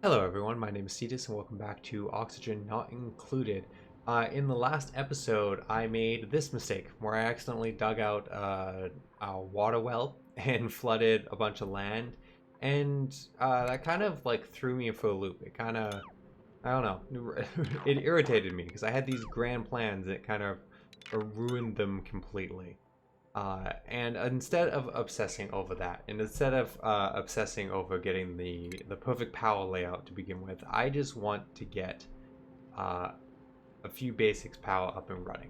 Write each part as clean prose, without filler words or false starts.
Hello everyone, my name is Cetus and welcome back to Oxygen Not Included. In the last episode, I made this mistake where I accidentally dug out a water well and flooded a bunch of land, and that kind of like threw me for a loop. It kind of, I don't know, it irritated me because I had these grand plans that kind of ruined them completely. And instead of obsessing over that, and instead of obsessing over getting the perfect power layout to begin with, I just want to get uh, a few basics power up and running.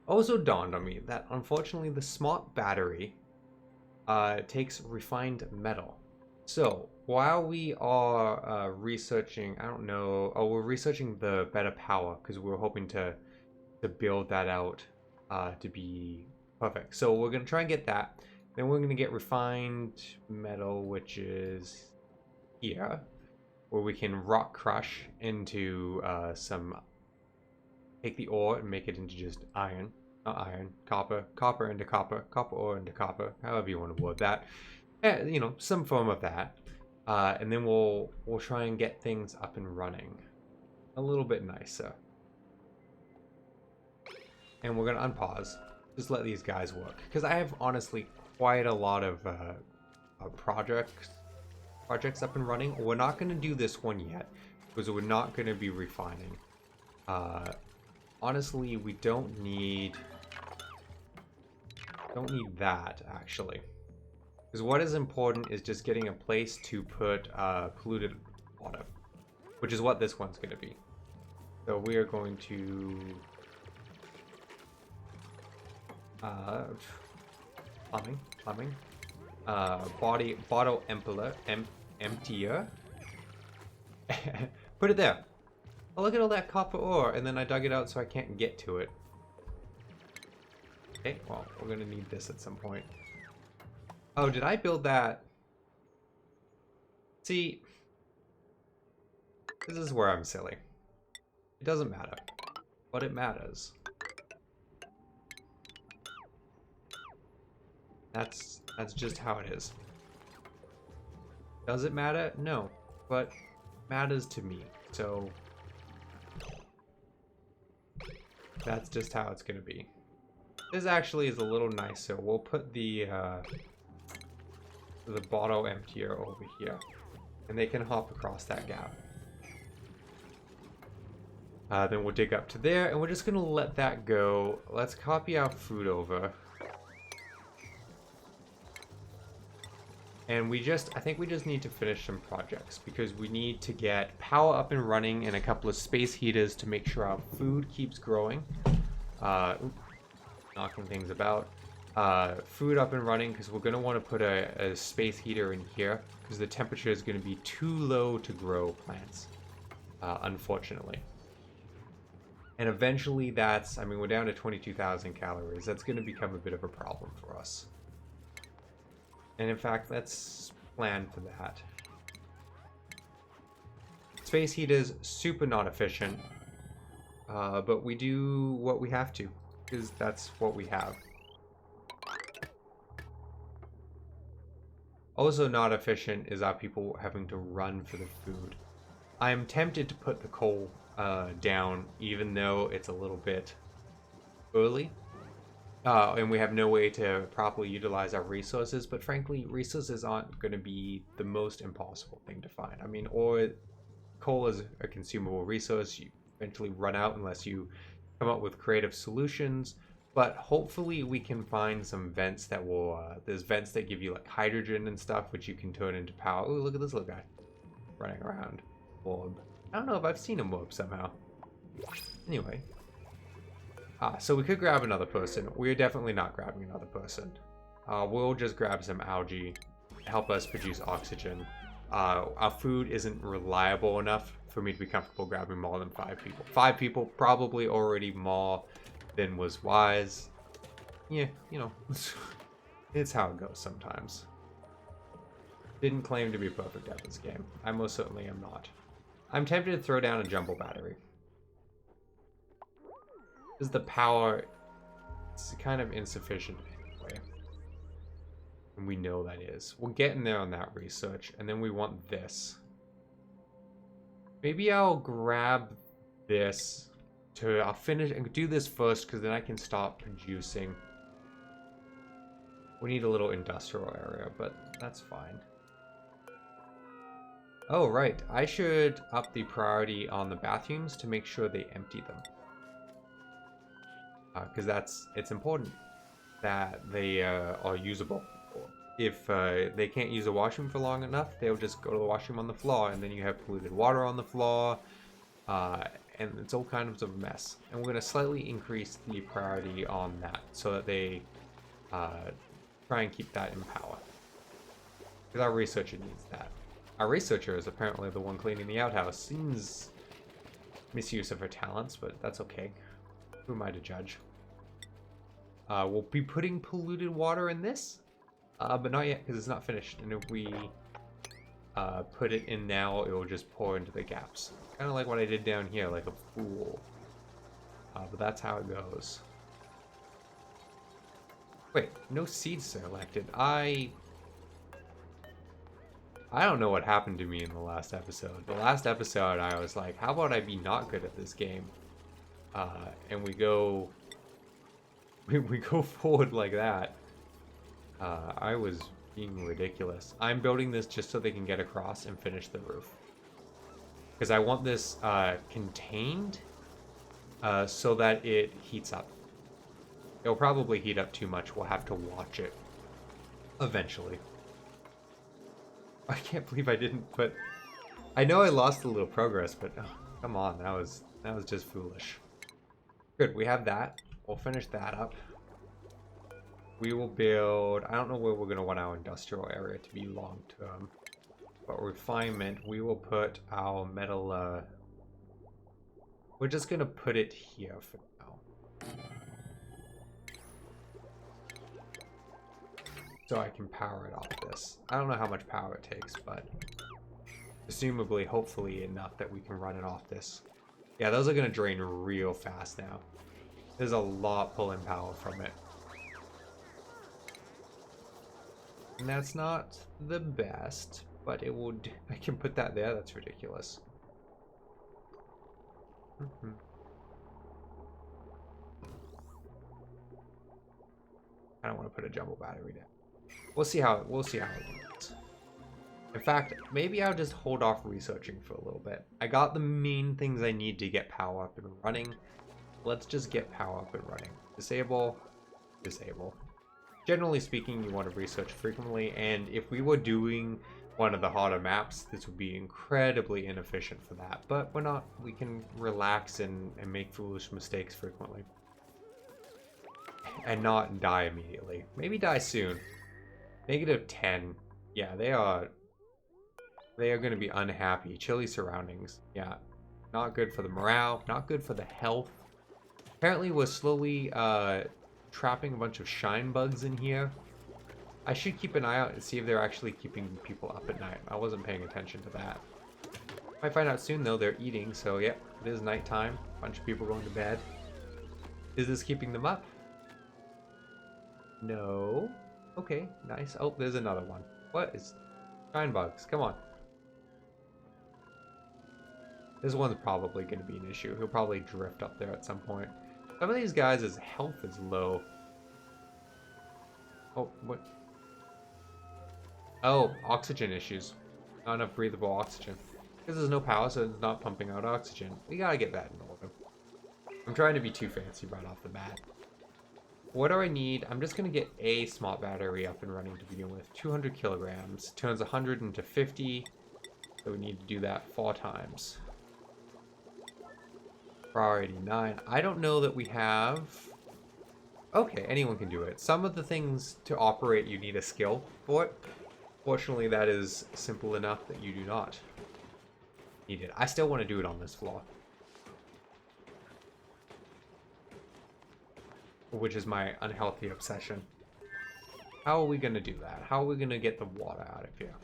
Also dawned on me that unfortunately the smart battery takes refined metal. So while we are researching, I don't know, oh, we're researching the better power because we're hoping to build that out to be perfect. So we're going to try and get that. Then we're going to get refined metal, which is here, where we can rock crush into take the ore and make it into just iron. Not iron, copper, copper into copper, copper ore into copper, however you want to word that. You know, some form of that. And then we'll try and get things up and running a little bit nicer. And we're going to unpause. Just let these guys work, because I have honestly quite a lot of projects up and running. We're not going to do this one yet because we're not going to be refining. Honestly, we don't need that actually, because what is important is just getting a place to put polluted water, which is what this one's going to be. So we are going to plumbing, bottle emptier. Put it there. Oh, look at all that copper ore, and then I dug it out so I can't get to it. Okay, well, we're gonna need this at some point. Oh, did I build that? See, this is where I'm silly. It doesn't matter, but it matters. That's just how it is. Does it matter? No, but matters to me. So that's just how it's gonna be. This actually is a little nicer. We'll put the bottle emptier over here, and they can hop across that gap. Then we'll dig up to there, and we're just gonna let that go. Let's copy our food over. And I think we just need to finish some projects because we need to get power up and running and a couple of space heaters to make sure our food keeps growing. Knocking things about. Food up and running because we're going to want to put a space heater in here because the temperature is going to be too low to grow plants, unfortunately. And eventually I mean, we're down to 22,000 calories. That's going to become a bit of a problem for us. And in fact, let's plan for that. Space heat is super not efficient, but we do what we have to, because that's what we have. Also not efficient is our people having to run for the food. I'm tempted to put the coal down, even though it's a little bit early. And we have no way to properly utilize our resources, but frankly, resources aren't going to be the most impossible thing to find. I mean, coal is a consumable resource. You eventually run out unless you come up with creative solutions, but hopefully we can find some vents that will, there's vents that give you like hydrogen and stuff, which you can turn into power. Oh, look at this little guy running around. Orb. I don't know if I've seen him orb somehow. Anyway. So we could grab another person. We're definitely not grabbing another person. We'll just grab some algae, help us produce oxygen. Our food isn't reliable enough for me to be comfortable grabbing more than 5 people. 5 people, probably already more than was wise. Yeah, you know, it's how it goes sometimes. Didn't claim to be perfect at this game. I most certainly am not. I'm tempted to throw down a jumbo battery. Because the power is kind of insufficient anyway. And we know that is. We're getting there on that research. And then we want this. Maybe I'll grab this I'll finish and do this first because then I can start producing. We need a little industrial area, but that's fine. Oh, right. I should up the priority on the bathrooms to make sure they empty them. Because it's important that they are usable. If they can't use a washroom for long enough, they'll just go to the washroom on the floor, and then you have polluted water on the floor, and it's all kinds of a mess. And we're going to slightly increase the priority on that so that they try and keep that in power. Because our researcher needs that. Our researcher is apparently the one cleaning the outhouse. Seems misuse of her talents, but that's okay. Who am I to judge? We'll be putting polluted water in this, but not yet because it's not finished. And if we put it in now, it will just pour into the gaps. Kind of like what I did down here, like a fool. But that's how it goes. Wait, no seeds selected. I don't know what happened to me in the last episode. The last episode, I was like, how about I be not good at this game? And we go forward like that. I was being ridiculous. I'm building this just so they can get across and finish the roof. Because I want this contained so that it heats up. It'll probably heat up too much. We'll have to watch it eventually. I can't believe I didn't put... I know I lost a little progress, but oh, come on, that was just foolish. Good, we have that. We'll finish that up. We will build... I don't know where we're going to want our industrial area to be long term. But refinement, we will put our metal... We're just going to put it here for now. So I can power it off this. I don't know how much power it takes, but presumably, hopefully enough that we can run it off this. Yeah, those are going to drain real fast now. There's a lot pulling power from it. And that's not the best, but it will do. I can put that there. That's ridiculous. I don't want to put a jumbo battery down. We'll see how it works. In fact, maybe I'll just hold off researching for a little bit. I got the main things I need to get power up and running. Let's just get power up and running. Disable, disable. Generally speaking, you want to research frequently, and if we were doing one of the harder maps, this would be incredibly inefficient for that. But we're not. We can relax and make foolish mistakes frequently. And not die immediately. Maybe die soon. -10. Yeah, they are going to be unhappy. Chilly surroundings. Yeah, not good for the morale. Not good for the health. Apparently, we're slowly trapping a bunch of shine bugs in here. I should keep an eye out and see if they're actually keeping people up at night. I wasn't paying attention to that. Might find out soon, though. They're eating, so yep, it is nighttime. Bunch of people going to bed. Is this keeping them up? No. Okay, nice. Oh, there's another one. What is... Shine bugs, come on. This one's probably going to be an issue. He'll probably drift up there at some point. Some of these guys' health is low. Oh, what? Oh, oxygen issues. Not enough breathable oxygen. Because there's no power, so it's not pumping out oxygen. We gotta get that in order. I'm trying to be too fancy right off the bat. What do I need? I'm just going to get a smart battery up and running to begin with. 200 kilograms. Turns 100 into 50. So we need to do that 4 times. Priority 9. I don't know that we have... Okay, anyone can do it. Some of the things to operate, you need a skill for it. Fortunately, that is simple enough that you do not need it. I still want to do it on this floor. Which is my unhealthy obsession. How are we going to do that? How are we going to get the water out of here?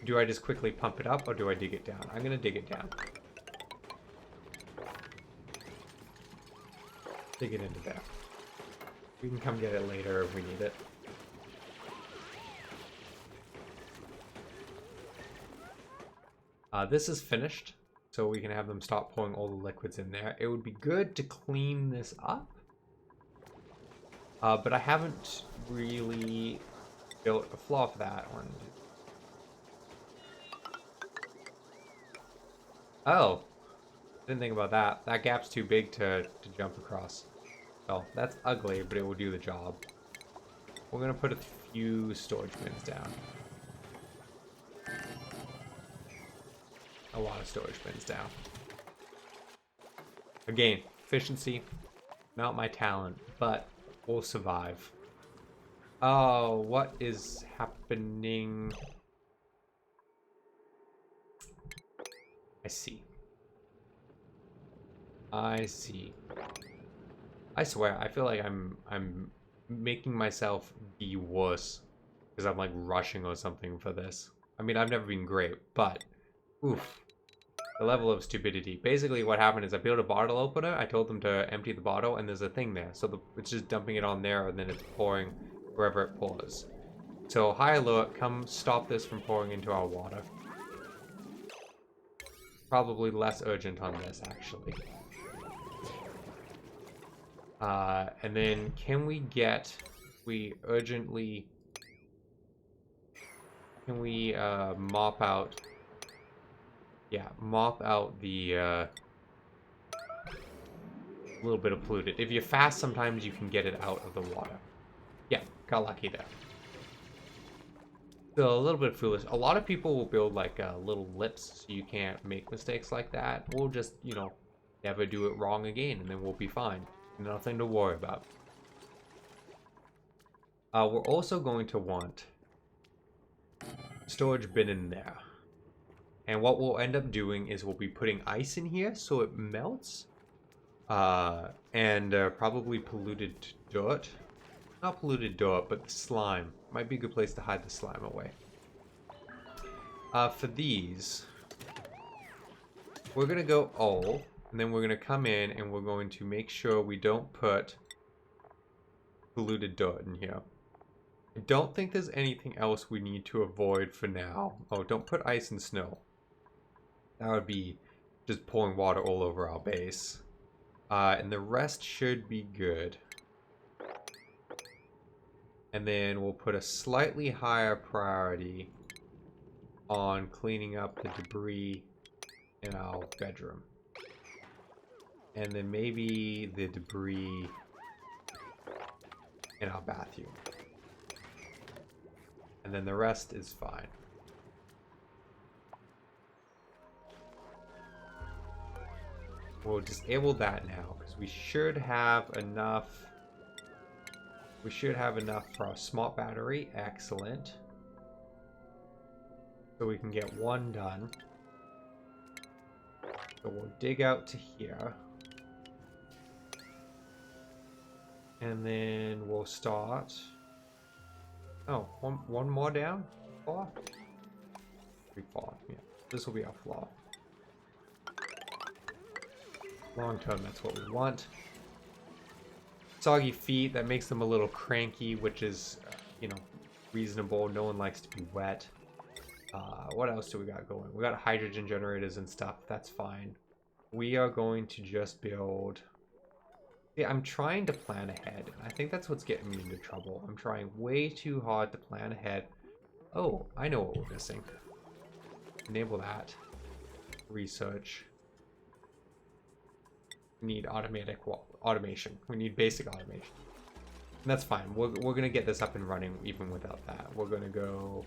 Do I just quickly pump it up or do I dig it down? I'm going to dig it down. Dig it into there. We can come get it later if we need it. This is finished, so we can have them stop pouring all the liquids in there. It would be good to clean this up, but I haven't really built a floor for that one. Oh, didn't think about that. That gap's too big to jump across. So that's ugly, but it will do the job. We're gonna put a few storage bins down. A lot of storage bins down. Again, efficiency, not my talent, but we'll survive. Oh, what is happening? I see. I see. I swear, I feel like I'm making myself be worse because I'm like rushing or something for this. I mean, I've never been great, but oof. The level of stupidity. Basically, what happened is I built a bottle opener. I told them to empty the bottle, and there's a thing there. So it's just dumping it on there, and then it's pouring wherever it pours. So, high alert, come stop this from pouring into our water. Probably less urgent on this, actually. And then, can we urgently... Can we mop out... Yeah, mop out the little bit of polluted. If you're fast, sometimes you can get it out of the water. Yeah, got lucky there. So a little bit foolish. A lot of people will build like little lips so you can't make mistakes like that. We'll just, you know, never do it wrong again, and then we'll be fine. Nothing to worry about. We're also going to want storage bin in there. And what we'll end up doing is we'll be putting ice in here so it melts. And probably polluted dirt. Not polluted dirt, but slime. Might be a good place to hide the slime away. For these, we're going to go all. And then we're going to come in and we're going to make sure we don't put polluted dirt in here. I don't think there's anything else we need to avoid for now. Oh, don't put ice and snow. That would be just pouring water all over our base. And the rest should be good. And then we'll put a slightly higher priority on cleaning up the debris in our bedroom. And then maybe the debris in our bathroom. And then the rest is fine. We'll disable that now because we should have enough. We should have enough for our smart battery. Excellent. So we can get one done. So we'll dig out to here. And then we'll start. Oh, one more down? Floor? 3, 4. Yeah, this will be our floor. Long term, that's what we want. Soggy feet, that makes them a little cranky, which is, you know, reasonable. No one likes to be wet. What else do we got going? We got hydrogen generators and stuff. That's fine. We are going to just build... Yeah, I'm trying to plan ahead. I think that's what's getting me into trouble. I'm trying way too hard to plan ahead. Oh, I know what we're missing. Enable that. Research. We need automation. We need basic automation. And that's fine. We're going to get this up and running even without that. We're going to go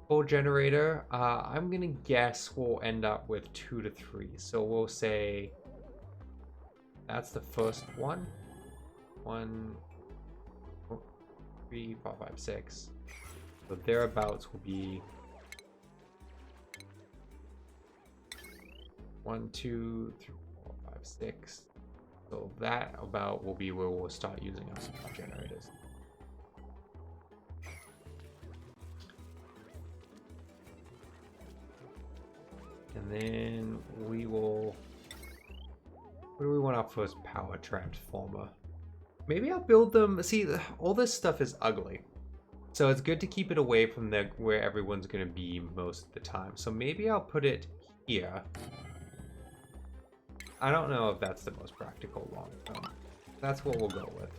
full generator. I'm going to guess we'll end up with 2 to 3. So we'll say... That's the first one. 1, 2, 3, 4, 5, 6. So thereabouts will be 1, 2, 3, 4, 5, 6. So that about will be where we'll start using our smart generators. And then we will... What do we want our first power transformer? Maybe I'll build them... See, all this stuff is ugly. So it's good to keep it away from the where everyone's going to be most of the time. So maybe I'll put it here. I don't know if that's the most practical long term. That's what we'll go with.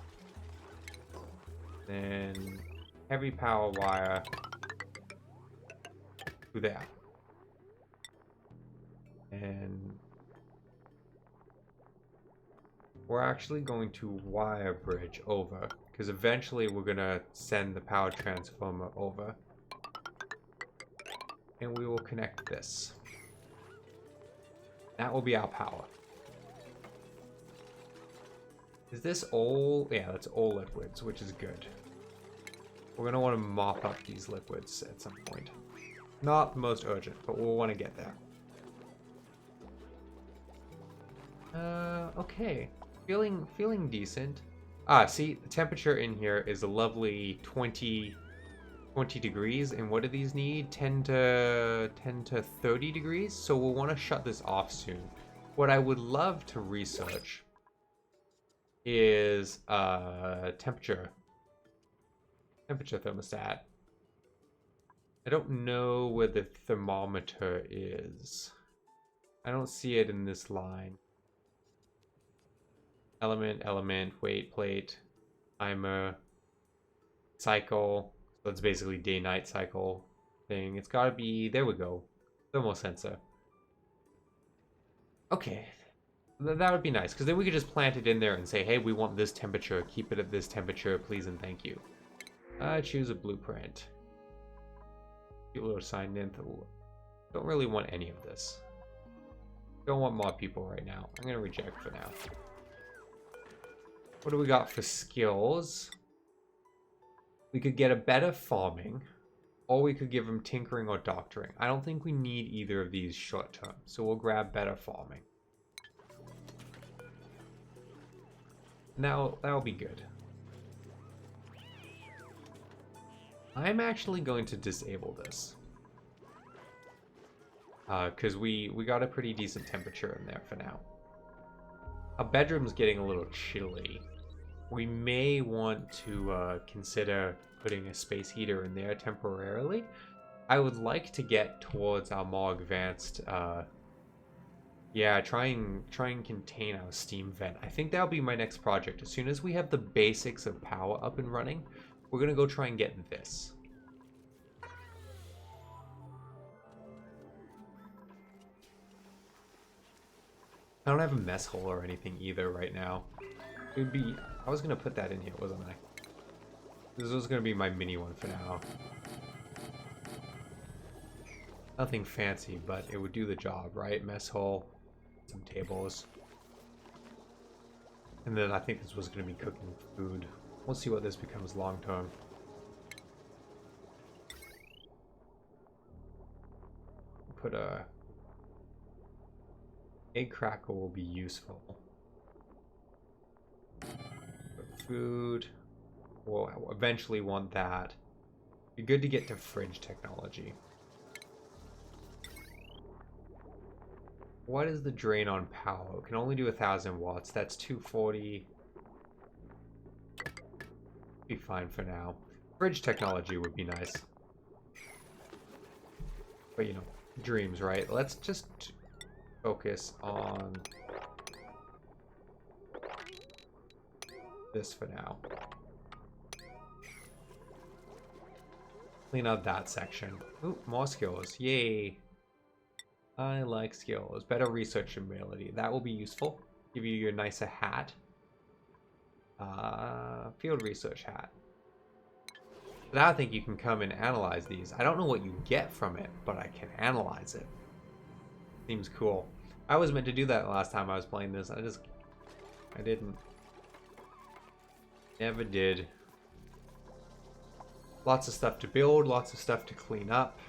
Then heavy power wire to there. And we're actually going to wire bridge over, because eventually we're going to send the power transformer over. And we will connect this. That will be our power. Is this all? Yeah, that's all liquids, which is good. We're going to want to mop up these liquids at some point. Not the most urgent, but we'll want to get there. Okay. Feeling decent. Ah, see, the temperature in here is a lovely 20 degrees, and what do these need? 10 to 30 degrees, so we'll want to shut this off soon. What I would love to research is temperature thermostat. I don't know where the thermometer is. I don't see it in this line. Element, weight, plate, timer, cycle. So it's basically day-night cycle thing. It's gotta be, there we go, thermal sensor. Okay, that would be nice, because then we could just plant it in there and say, hey, we want this temperature, keep it at this temperature, please and thank you. Choose a blueprint. People are signed in. Don't really want any of this. Don't want more people right now. I'm gonna reject for now. What do we got for skills? We could get a better farming, or we could give them tinkering or doctoring. I don't think we need either of these short term, so we'll grab better farming. Now, that'll be good. I'm actually going to disable this. Because we got a pretty decent temperature in there for now. Our bedroom's getting a little chilly. We may want to consider putting a space heater in there temporarily. I would like to get towards our more advanced, yeah, try and contain our steam vent. I think that'll be my next project. As soon as we have the basics of power up and running, we're gonna go try and get this. I don't have a mess hole or anything either right now. It would be... I was going to put that in here, wasn't I? This was going to be my mini one for now. Nothing fancy, but it would do the job, right? Mess hole, some tables. And then I think this was going to be cooking food. We'll see what this becomes long term. Put a... egg cracker will be useful. Food. We'll eventually want that. Be good to get to fridge technology. What is the drain on power? It can only do 1,000 watts. That's 240. Be fine for now. Fridge technology would be nice. But you know, dreams, right? Let's just focus on this for now. Clean out that section. Ooh, more skills. Yay. I like skills. Better research ability. That will be useful. Give you your nicer hat. Field research hat. Now I think you can come and analyze these. I don't know what you get from it, but I can analyze it. Seems cool. I was meant to do that last time I was playing this. I didn't. Never did. Lots of stuff to build, lots of stuff to clean up.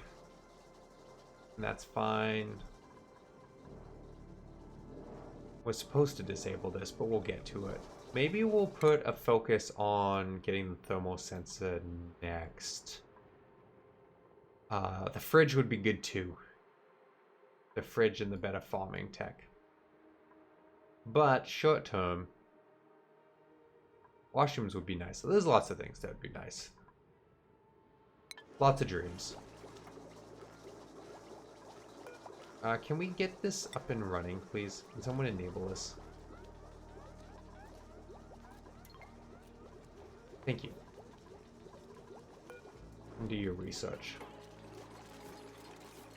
And that's fine. We're supposed to disable this, but we'll get to it. Maybe we'll put a focus on getting the thermal sensor next. The fridge would be good too. The fridge and the better farming tech. But short term, washrooms would be nice. So there's lots of things that would be nice. Lots of dreams. Can we get this up and running, please? Can someone enable this? Thank you. And do your research.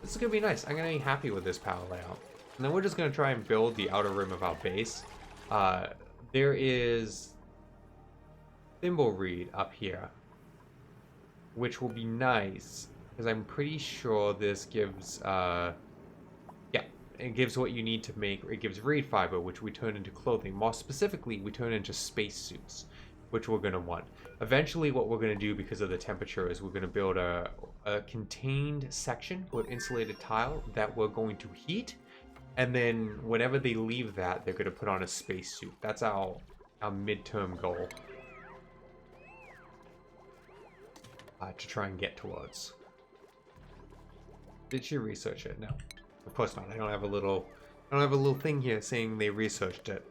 This is going to be nice. I'm going to be happy with this power layout. And then we're just going to try and build the outer rim of our base. There is Thimbleweed up here, which will be nice, because I'm pretty sure this gives, it gives what you need to make, it gives reed fiber, which we turn into clothing. More specifically, we turn into spacesuits, which we're going to want. Eventually, what we're going to do, because of the temperature, is we're going to build a contained section with insulated tile that we're going to heat, and then whenever they leave that, they're going to put on a spacesuit. That's our midterm goal to try and get towards. Did she research it? No. Of course not. I don't have a little thing here saying they researched it.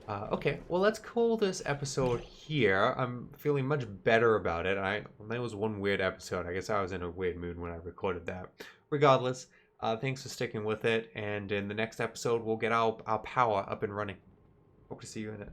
Okay, well, let's call this episode here. I'm feeling much better about it. That was one weird episode. I guess I was in a weird mood when I recorded that. Regardless, thanks for sticking with it. And in the next episode, we'll get our power up and running. Hope to see you in it.